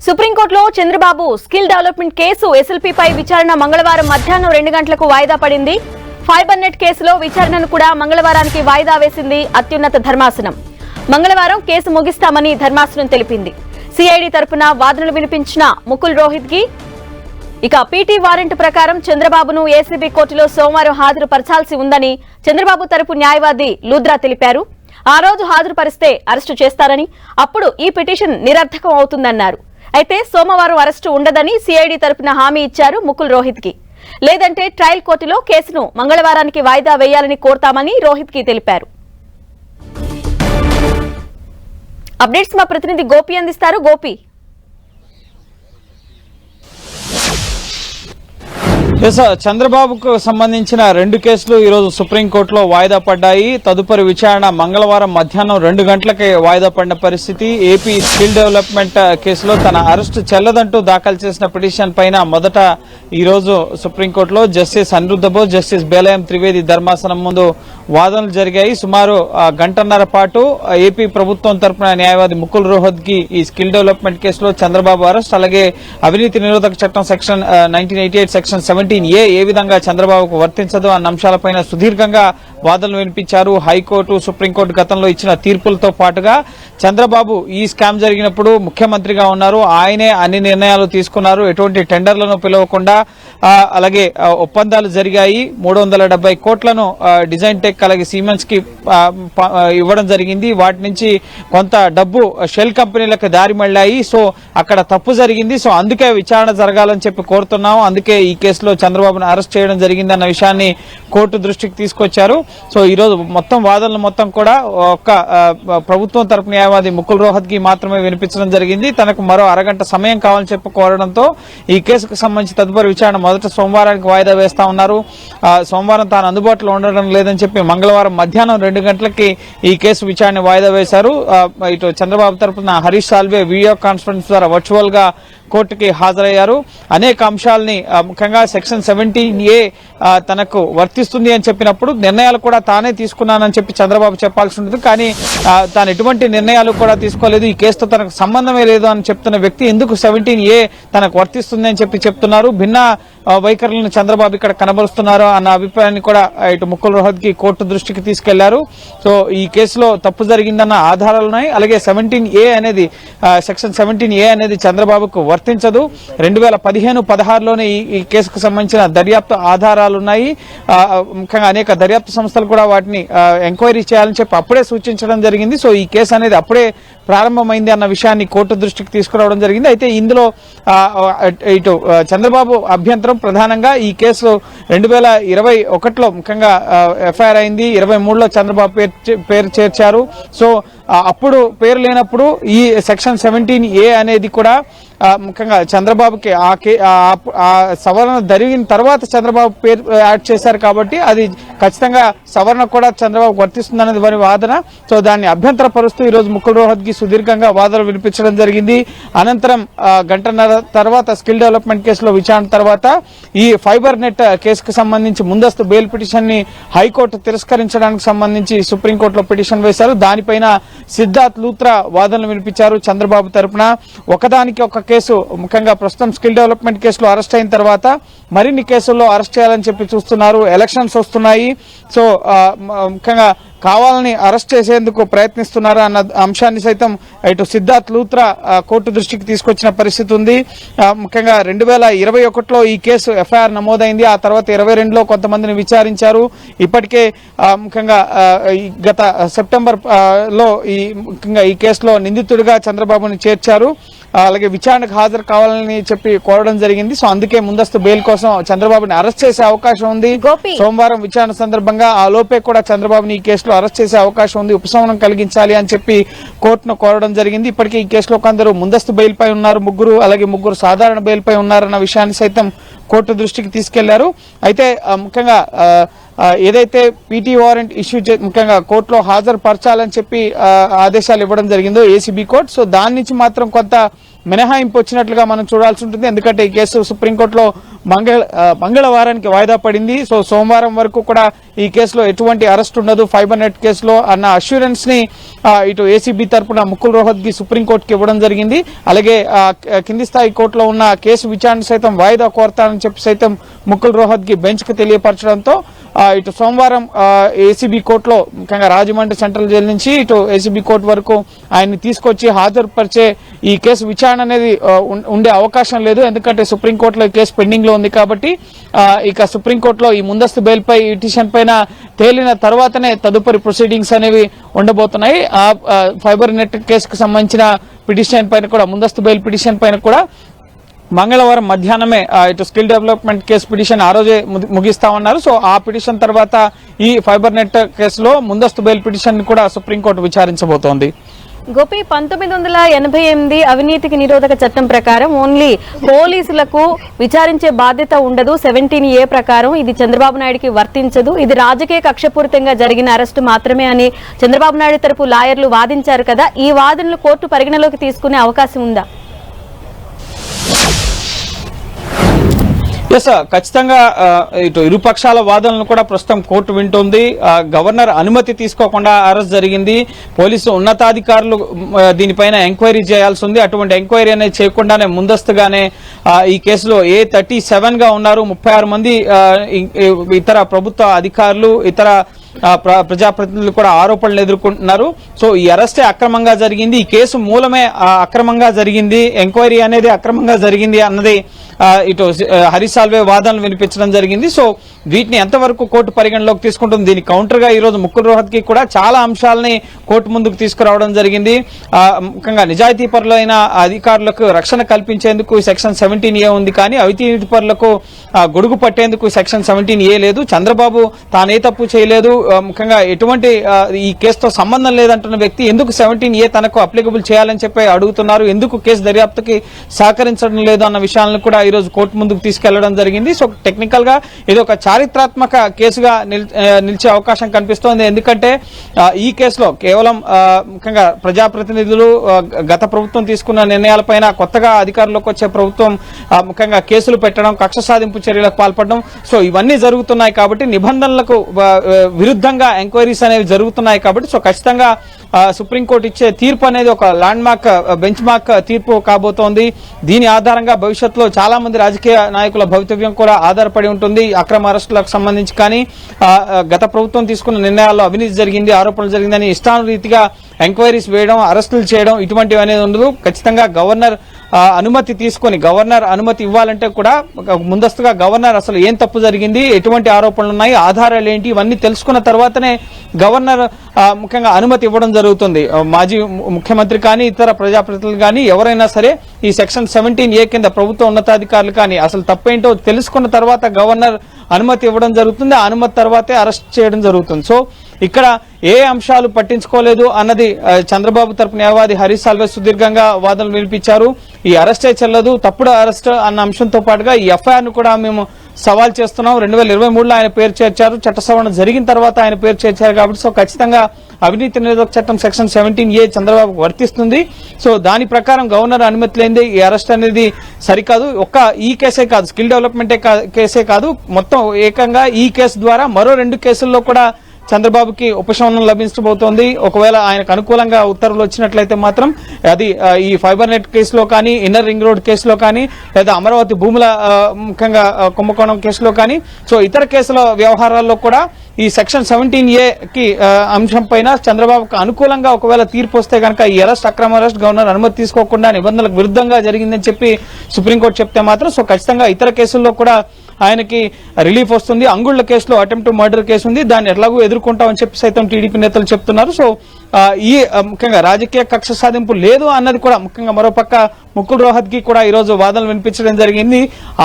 సుప్రీంకోర్టులో Chandrababu skill development case ఎస్ఎల్పీపై విచారణ మంగళవారం మధ్యాహ్నం 2 గంటలకు వాయిదా పడింది. ఫైబర్ నెట్ కేసులో విచారణను కూడా మంగళవారానికి వాయిదా వేసింది అత్యున్నత ధర్మాసనం. మంగళవారం కేసు ముగిస్తామని ధర్మాసనం తెలిపింది. సిఐడి తరపున వాదనలు వినిపించిన ముకుల్ రోహిత్గి ఇక పీటీ వారెంట్ ప్రకారం చంద్రబాబును ఏసీబీ కోర్టులో సోమవారం హాజరుపరచాల్సి ఉందని చంద్రబాబు తరపు న్యాయవాది లూద్రా తెలిపారు. ఆ రోజు హాజరుపరిస్తే అరెస్టు చేస్తారని, అప్పుడు ఈ పిటిషన్ నిరర్థకం అవుతుందన్నారు. అయితే సోమవారం అరెస్టు ఉండదని సిఐడి తరపున హామీ ఇచ్చారు ముకుల్ రోహిత్కి. లేదంటే ట్రయల్ కోర్టులో కేసును మంగళవారానికి వాయిదా వేయాలని కోరతామని రోహిత్కి తెలిపారు. అప్డేట్స్ మా ప్రతినిధి గోపి అందిస్తారు. గోపి, చంద్రబాబుకు సంబంధించిన 2 కేసులు ఈరోజు సుప్రీంకోర్టులో వాయిదా పడ్డాయి. తదుపరి విచారణ మంగళవారం మధ్యాహ్నం 2 గంటలకే వాయిదా పడిన పరిస్థితి. ఏపీ స్కిల్ డెవలప్మెంట్ కేసులో తన అరెస్టు చెల్లదంటూ దాఖలు చేసిన పిటిషన్ పైన మొదట ఈరోజు సుప్రీంకోర్టులో జస్టిస్ అనిరుద్ధ బోస్, జస్టిస్ బేలయం త్రివేది ధర్మాసనం ముందు వాదనలు జరిగాయి. సుమారు గంటన్నర పాటు ఏపీ ప్రభుత్వం తరపున న్యాయవాది ముకుల్ రోహత్గి ఈ స్కిల్ డెవలప్మెంట్ కేసులో చంద్రబాబు అరెస్ట్, అలాగే అవినీతి నిరోధక చట్టం సెక్షన్ 1988 సెక్షన్ 17A ఏ విధంగా చంద్రబాబుకు వర్తించదు అన్న అంశాలపైన సుదీర్ఘంగా వాదనలు వినిపించారు. హైకోర్టు, సుప్రీంకోర్టు గతంలో ఇచ్చిన తీర్పులతో పాటుగా చంద్రబాబు ఈ స్కామ్ జరిగినప్పుడు ముఖ్యమంత్రిగా ఉన్నారు, ఆయనే అన్ని నిర్ణయాలు తీసుకున్నారు, ఎటువంటి టెండర్లను పిలవకుండా అలాగే ఒప్పందాలు జరిగాయి. 370 కోట్లను డిజైన్ టెక్ అలాగే సిమెన్స్ కి ఇవ్వడం జరిగింది. వాటి నుంచి కొంత డబ్బు షెల్ కంపెనీలకు దారి మళ్ళాయి. సో అక్కడ తప్పు జరిగింది. సో అందుకే విచారణ జరగాలని చెప్పి కోరుతున్నాం. అందుకే ఈ కేసులో చంద్రబాబును అరెస్ట్ చేయడం జరిగిందన్న విషయాన్ని కోర్టు దృష్టికి తీసుకొచ్చారు. సో ఈ రోజు మొత్తం వాదనలు మొత్తం కూడా ఒక్క ప్రభుత్వం తరపు న్యాయవాది ముకుల్ రోహత్గి మాత్రమే వినిపించడం జరిగింది. తనకు మరో అరగంట సమయం కావాలని చెప్పి కోరడంతో ఈ కేసుకు సంబంధించి తదుపరి విచారణ మొదట సోమవారానికి వాయిదా వేస్తా ఉన్నారు. సోమవారం తాను అందుబాటులో ఉండడం లేదని చెప్పి మంగళవారం మధ్యాహ్నం 2 గంటలకి ఈ కేసు విచారణ వాయిదా వేశారు. ఇటు చంద్రబాబు తరపున హరీష్ సాల్వే వీడియో కాన్ఫరెన్స్ ద్వారా వర్చువల్ గా కోర్టుకి హాజరయ్యారు. అనేక అంశాలని ముఖ్యంగా సెక్షన్ 17A తనకు వర్తిస్తుంది అని చెప్పినప్పుడు నిర్ణయాలు కూడా తానే తీసుకున్నానని చెప్పి చంద్రబాబు చెప్పాల్సి ఉంటుంది. కానీ తాను ఎటువంటి నిర్ణయాలు కూడా తీసుకోలేదు, ఈ కేసుతో తనకు సంబంధమే లేదు అని చెప్తున్న వ్యక్తి ఎందుకు 17A తనకు వర్తిస్తుంది అని చెప్పి చెప్తున్నారు. భిన్న వైఖరులను చంద్రబాబు ఇక్కడ కనబరుస్తున్నారు అన్న అభిప్రాయాన్ని కూడా ఇటు ముకుల్ రోహత్గి కోర్టు దృష్టికి తీసుకెళ్లారు. సో ఈ కేసులో తప్పు జరిగిందన్న ఆధారాలు ఉన్నాయి. అలాగే 17A అనేది సెక్షన్ 17A అనేది చంద్రబాబుకు వర్తించదు. 2015-16లోనే ఈ కేసుకు సంబంధించిన దర్యాప్తు ఆధారాలున్నాయి. ముఖ్యంగా అనేక దర్యాప్తు సంస్థలు కూడా వాటిని ఎంక్వైరీ చేయాలని చెప్పి అప్పుడే సూచించడం జరిగింది. సో ఈ కేసు అనేది అప్పుడే ప్రారంభమైంది అన్న విషయాన్ని కోర్టు దృష్టికి తీసుకురావడం జరిగింది. అయితే ఇందులో ఇటు చంద్రబాబు అభ్యంతరం ప్రధానంగా ఈ కేసు 2021లో ముఖ్యంగా ఎఫ్ఐఆర్ అయింది. 23లో చంద్రబాబు పేరు చేర్చారు. సో అప్పుడు పేరు లేనప్పుడు ఈ సెక్షన్ 17A అనేది కూడా ముఖ్యంగా చంద్రబాబుకి ఆ సవరణ జరిగిన తర్వాత చంద్రబాబు పేరు యాడ్ చేశారు కాబట్టి అది ఖచ్చితంగా సవరణ కూడా చంద్రబాబు వర్తిస్తుందనేది వారి వాదన. సో దాన్ని అభ్యంతరపరుస్తూ ఈ రోజు ముకుల్ రోహత్గి సుదీర్ఘంగా వాదనలు వినిపించడం జరిగింది. అనంతరం గంటన్నర తర్వాత స్కిల్ డెవలప్మెంట్ కేసులో విచారణ తర్వాత ఈ ఫైబర్ నెట్ కేసుకు సంబంధించి ముందస్తు బెయిల్ పిటిషన్ ని హైకోర్టు తిరస్కరించడానికి సంబంధించి సుప్రీంకోర్టులో పిటిషన్ వేశారు. దానిపైన సిద్ధార్థ్ లూత్రా వాదనలు వినిపించారు చంద్రబాబు తరపున. ఒకదానికి ఒక కేసు ముఖ్యంగా ప్రస్తుతం స్కిల్ డెవలప్మెంట్ కేసులో అరెస్ట్ అయిన తర్వాత మరిన్ని కేసుల్లో అరెస్ట్ చేయాలని చెప్పి చూస్తున్నారు. ఎలక్షన్స్ వస్తున్నాయి. సో ముఖ్యంగా కావాలని అరెస్ట్ చేసేందుకు ప్రయత్నిస్తున్నారు అన్న అంశాన్ని సైతం ఇటు సిద్ధార్థ్ లూత్రా కోర్టు దృష్టికి తీసుకొచ్చిన పరిస్థితి ఉంది. ముఖ్యంగా 2021లో ఈ కేసు ఎఫ్ఐఆర్ నమోదైంది. ఆ తర్వాత 22లో కొంతమందిని విచారించారు. ఇప్పటికే ముఖ్యంగా గత సెప్టెంబర్ లో ముఖ్యంగా ఈ కేసులో నిందితుడిగా చంద్రబాబుని చేర్చారు. అలాగే విచారణకు హాజరు కావాలని చెప్పి కోరడం జరిగింది. సో అందుకే ముందస్తు బెయిల్ కోసం చంద్రబాబుని అరెస్ట్ చేసే అవకాశం ఉంది. సోమవారం విచారణ సందర్భంగా ఆ లోపే కూడా చంద్రబాబుని ఈ కేసులో అరెస్ట్ చేసే అవకాశం ఉంది. ఉపశమనం కలిగించాలి అని చెప్పి కోర్టును కోరడం జరిగింది. ఇప్పటికే ఈ కేసులో కొందరు ముందస్తు బెయిల్ పై ఉన్నారు, అలాగే ముగ్గురు సాధారణ బెయిల్ పై ఉన్నారన్న విషయాన్ని సైతం కోర్టు దృష్టికి తీసుకెళ్లారు. అయితే ముఖ్యంగా ఏదైతే పీటీ వారెంట్ ఇష్యూ ముఖ్యంగా కోర్టులో హాజరుపరచాలని చెప్పి ఆదేశాలు ఇవ్వడం జరిగిందో ఏసీబీ కోర్టు, సో దాని నుంచి మాత్రం కొంత మినహాయింపు వచ్చినట్లుగా మనం చూడాల్సి ఉంటుంది. ఎందుకంటే ఈ కేసు సుప్రీంకోర్టులో మంగళవారానికి వాయిదా పడింది. సో సోమవారం వరకు కూడా ఈ కేసులో ఎటువంటి అరెస్ట్ ఉండదు ఫైబర్ నెట్ కేసులో అన్న అష్యూరెన్స్ ని ఇటు ఏసీబీ తరపున ముకుల్ రోహత్గి సుప్రీంకోర్టుకి ఇవ్వడం జరిగింది. అలాగే కింది స్థాయి కోర్టులో ఉన్న కేసు విచారణ సైతం వాయిదా కోరతానని చెప్పి సైతం ముకుల్ రోహత్గి బెంచ్ కు తెలియపరచడంతో ఇటు సోమవారం ఏసీబీ కోర్టులో ముఖ్యంగా రాజమండ్రి సెంట్రల్ జైలు నుంచి ఇటు ఏసీబీ కోర్టు వరకు ఆయన్ని తీసుకొచ్చి హాజరుపరిచే ఈ కేసు విచారణ అనేది ఉండే అవకాశం లేదు. ఎందుకంటే సుప్రీంకోర్టులో ఈ కేసు పెండింగ్ లో ఉంది కాబట్టి ఇక సుప్రీంకోర్టులో ఈ ముందస్తు బెయిల్ పై పిటిషన్ పైన తేలిన తర్వాతనే తదుపరి ప్రొసీడింగ్స్ అనేవి ఉండబోతున్నాయి. ఫైబర్ నెట్ కేసుకు సంబంధించిన పిటిషన్ పైన కూడా ముందస్తు బెయిల్ పిటిషన్ పైన కూడా మంగళవారం మధ్యాహ్నమే ఇటు స్కిల్ డెవలప్మెంట్ కేసు పిటిషన్ ఆ రోజే ముగిస్తామన్నారు. సో ఆ పిటిషన్ తర్వాత ఈ ఫైబర్ నెట్ కేసులో ముందస్తు బెయిల్ పిటిషన్ కూడా సుప్రీంకోర్టు విచారించబోతోంది. గోపి 1988 అవినీతికి నిరోధక చట్టం ప్రకారం ఓన్లీ పోలీసులకు విచారించే బాధ్యత ఉండదు. 17A ప్రకారం ఇది చంద్రబాబు నాయుడుకి వర్తించదు. ఇది రాజకీయ కక్షపూరితంగా జరిగిన అరెస్టు మాత్రమే అని చంద్రబాబు నాయుడు తరపు లాయర్లు వాదించారు కదా. ఈ వాదనలు కోర్టు పరిగణలోకి తీసుకునే అవకాశం ఉందా? ఎస్, ఖచ్చితంగా ఇటు ఇరుపక్షాల వాదనలను కూడా ప్రస్తుతం కోర్టు వింటోంది. గవర్నర్ అనుమతి తీసుకోకుండా అరెస్ట్ జరిగింది. పోలీసు ఉన్నతాధికారులు దీనిపైన ఎంక్వైరీ చేయాల్సి ఉంది. అటువంటి ఎంక్వైరీ అనేది చేయకుండానే ముందస్తుగానే ఈ కేసులో A37 గా ఉన్నారు. 36 మంది ఇతర ప్రభుత్వ అధికారులు ఇతర ప్రజాప్రతినిధులు కూడా ఆరోపణలు ఎదుర్కొంటున్నారు. సో ఈ అరెస్టే అక్రమంగా జరిగింది, ఈ కేసు మూలమే అక్రమంగా జరిగింది, ఎంక్వైరీ అనేది అక్రమంగా జరిగింది అన్నది ఇటు హరీష్ సాల్వే వాదనలు వినిపించడం జరిగింది. సో వీటిని ఎంతవరకు కోర్టు పరిగణలోకి తీసుకుంటుంది? దీనికి కౌంటర్ గా ఈ రోజు ముకుల్ రోహత్గి కూడా చాలా అంశాలని కోర్టు ముందుకు తీసుకురావడం జరిగింది. ముఖ్యంగా నిజాయితీ పరులైన అధికారులకు రక్షణ కల్పించేందుకు సెక్షన్ 17A ఉంది, కానీ అవినీతి పరులకు గొడుగు పట్టేందుకు సెక్షన్ 17A లేదు. చంద్రబాబు తానే తప్పు చేయలేదు, ముఖ్యంగా ఎటువంటి ఈ కేసుతో సంబంధం లేదంటున్న వ్యక్తి ఎందుకు 17A తనకు అప్లికబుల్ చేయాలని చెప్పి అడుగుతున్నారు, ఎందుకు కేసు దర్యాప్తుకి సహకరించడం లేదు అన్న విషయాలను కూడా ఈ రోజు కోర్టు ముందుకు తీసుకెళ్లడం జరిగింది. సో టెక్నికల్ గా ఇది ఒక చారిత్రాత్మక కేసుగా నిలిచే అవకాశం కనిపిస్తోంది. ఎందుకంటే ఈ కేసులో కేవలం ముఖ్యంగా ప్రజాప్రతినిధులు గత ప్రభుత్వం తీసుకున్న నిర్ణయాలపైన కొత్తగా అధికారంలోకి వచ్చే ప్రభుత్వం ముఖ్యంగా కేసులు పెట్టడం, కక్ష సాధింపు చర్యలకు పాల్పడడం, సో ఇవన్నీ జరుగుతున్నాయి కాబట్టి నిబంధనలకు విరుద్ధంగా ఎంక్వైరీస్ అనేవి జరుగుతున్నాయి కాబట్టి సో ఖచ్చితంగా సుప్రీంకోర్టు ఇచ్చే తీర్పు అనేది ఒక ల్యాండ్ మార్క్ బెంచ్ మార్క్ తీర్పు కాబోతోంది. దీని ఆధారంగా భవిష్యత్తులో చాలా మంది రాజకీయ నాయకుల భవితవ్యం కూడా ఆధారపడి ఉంటుంది. అక్రమ అరెస్టులకు సంబంధించి కానీ గత ప్రభుత్వం తీసుకున్న నిర్ణయాల్లో అవినీతి జరిగింది, ఆరోపణలు జరిగిందని ఇష్టానురీతిగా ఎంక్వైరీస్ వేయడం, అరెస్టులు చేయడం ఇటువంటివి అనేది ఉండదు. ఖచ్చితంగా గవర్నర్ అనుమతి తీసుకొని గవర్నర్ అనుమతి ఇవ్వాలంటే కూడా ముందస్తుగా గవర్నర్ అసలు ఏం తప్పు జరిగింది, ఎటువంటి ఆరోపణలు ఉన్నాయి, ఆధారాలు ఏంటి, ఇవన్నీ తెలుసుకున్న తర్వాతనే గవర్నర్ ముఖ్యంగా అనుమతి ఇవ్వడం జరుగుతుంది. మాజీ ముఖ్యమంత్రి కానీ ఇతర ప్రజాప్రతినిధులు కానీ ఎవరైనా సరే ఈ సెక్షన్ 17A కింద ప్రభుత్వ ఉన్నతాధికారులు కానీ అసలు తప్పేంటో తెలుసుకున్న తర్వాత గవర్నర్ అనుమతి ఇవ్వడం జరుగుతుంది. ఆ అనుమతి తర్వాతే అరెస్ట్ చేయడం జరుగుతుంది. సో ఇక్కడ ఏ అంశాలు పట్టించుకోలేదు అన్నది చంద్రబాబు తరపు న్యాయవాది హరీష్ సాల్వే సుదీర్ఘంగా వాదనలు వినిపించారు. ఈ అరెస్టే చెల్లదు, తప్పుడు అరెస్ట్ అన్న అంశంతో పాటుగా ఈ ఎఫ్ఐఆర్ ను కూడా మేము సవాల్ చేస్తున్నాం. 2023లో ఆయన పేరు చేర్చారు, చట్ట సవరణ జరిగిన తర్వాత ఆయన పేరు చేర్చారు కాబట్టి సో ఖచ్చితంగా అవినీతి నిరోధక చట్టం సెక్షన్ 17A చంద్రబాబుకు వర్తిస్తుంది. సో దాని ప్రకారం గవర్నర్ అనుమతి లేనిదే ఈ అరెస్ట్ అనేది సరికాదు. ఒక్క ఈ కేసే కాదు, స్కిల్ డెవలప్మెంట్ కేసే కాదు, మొత్తం ఏకంగా ఈ కేసు ద్వారా మరో 2 కేసుల్లో కూడా చంద్రబాబుకి ఉపశమనం లభించబోతోంది. ఒకవేళ ఆయనకు అనుకూలంగా ఉత్తర్వులు వచ్చినట్లయితే మాత్రం అది ఈ ఫైబర్ నెట్ కేసులో కానీ, ఇన్నర్ రింగ్ రోడ్ కేసులో కానీ, లేదా అమరావతి భూముల ముఖ్యంగా కుంభకోణం కేసులో కానీ, సో ఇతర కేసుల వ్యవహారాల్లో కూడా ఈ సెక్షన్ 17A అంశం పైన చంద్రబాబుకు అనుకూలంగా ఒకవేళ తీర్పు వస్తే కనుక ఈ అరెస్ట్ అక్రమ అరెస్ట్ గవర్నర్ అనుమతి తీసుకోకుండా నిబంధనలకు విరుద్ధంగా జరిగిందని చెప్పి సుప్రీంకోర్టు చెప్తే మాత్రం సో ఖచ్చితంగా ఇతర కేసుల్లో కూడా ఆయనకి రిలీఫ్ వస్తుంది. అంగుళ్ల కేసులో అటెంప్ట్ మర్డర్ కేసు ఉంది, దాన్ని ఎట్లాగూ ఎదుర్కొంటామని చెప్పి సైతం టీడీపీ నేతలు చెప్తున్నారు. సో ఈ ముఖ్యంగా రాజకీయ కక్ష సాధింపు లేదు అన్నది కూడా ముఖ్యంగా మరోపక్క ముకుల్ రోహత్గి కూడా ఈ రోజు వాదనలు వినిపించడం జరిగింది.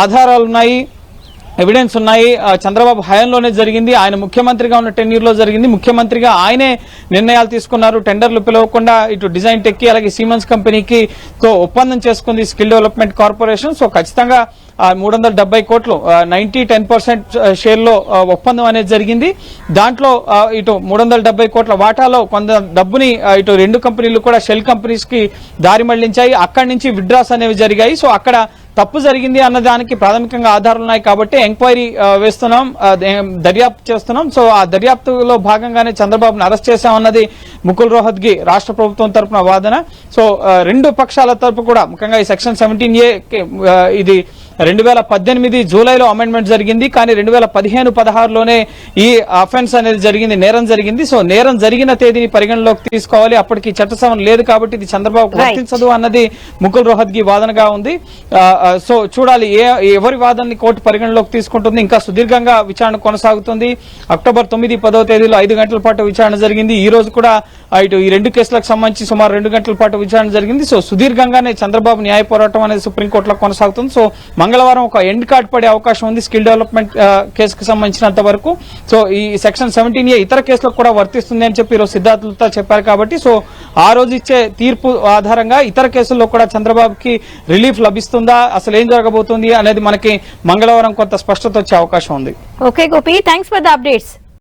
ఆధారాలున్నాయి, ఎవిడెన్స్ ఉన్నాయి, చంద్రబాబు హయాంలోనే జరిగింది, ఆయన ముఖ్యమంత్రిగా ఉన్న టెన్యూర్లో జరిగింది, ముఖ్యమంత్రిగా ఆయనే నిర్ణయాలు తీసుకున్నారు, టెండర్లు పిలవకుండా ఇటు డిజైన్ టెక్కి అలాగే సిమెన్స్ కంపెనీకి తో ఒప్పందం చేసుకుంది స్కిల్ డెవలప్మెంట్ కార్పొరేషన్. సో ఖచ్చితంగా 370 కోట్లు 10% షేర్లో ఒప్పందం అనేది జరిగింది. దాంట్లో ఇటు 370 కోట్ల వాటాలో కొంత డబ్బుని ఇటు 2 కంపెనీలు కూడా షెల్ కంపెనీస్ కి దారి మళ్లించాయి. అక్కడి నుంచి విత్డ్రాస్ అనేవి జరిగాయి. సో అక్కడ తప్పు జరిగింది అన్న దానికి ప్రాథమికంగా ఆధారాలు ఉన్నాయి కాబట్టి ఎంక్వైరీ వేస్తున్నాం, దర్యాప్తు చేస్తున్నాం. సో ఆ దర్యాప్తులో భాగంగానే చంద్రబాబును అరెస్ట్ చేశామన్నది ముకుల్ రోహత్గి రాష్ట్ర ప్రభుత్వం తరపున వాదన. సో రెండు పక్షాల తరపు కూడా ముఖ్యంగా ఈ సెక్షన్ 17A ఇది 2018 జూలైలో అమెండ్మెంట్ జరిగింది, కానీ 2015-16లోనే ఈ అఫెన్స్ అనేది జరిగింది, నేరం జరిగింది. సో నేరం జరిగిన తేదీని పరిగణలోకి తీసుకోవాలి, అప్పటికి చట్టసభ లేదు కాబట్టి ఇది చంద్రబాబుకు వర్తించదు అన్నది ముకుల్ రోహత్గి వాదనగా ఉంది. సో చూడాలి ఎవరి వాదనని కోర్టు పరిగణలోకి తీసుకుంటుంది. ఇంకా సుదీర్ఘంగా విచారణ కొనసాగుతుంది. అక్టోబర్ 9, 10వ తేదీలో 5 గంటల పాటు విచారణ జరిగింది. ఈ రోజు కూడా ఇటు ఈ రెండు కేసులకు సంబంధించి సుమారు 2 గంటల పాటు విచారణ జరిగింది. సో సుదీర్ఘంగానే చంద్రబాబు న్యాయ పోరాటం అనేది సుప్రీంకోర్టులో కొనసాగుతుంది. సో మంగళవారం ఒక ఎండ్ కార్డ్ పడే అవకాశం ఉంది స్కిల్ డెవలప్మెంట్ కేసుకు సంబంధించినంత వరకు. సో ఈ సెక్షన్ 17A ఇతర కేసులకు కూడా వర్తిస్తుంది అని చెప్పి ఈరోజు సిద్ధార్థులతో చెప్పారు కాబట్టి సో ఆ రోజు ఇచ్చే తీర్పు ఆధారంగా ఇతర కేసుల్లో కూడా చంద్రబాబుకి రిలీఫ్ లభిస్తుందా, అసలు ఏం జరగబోతుంది అనేది మనకి మంగళవారం కొంత స్పష్టత వచ్చే అవకాశం ఉంది. Okay Gopi, thanks for the updates.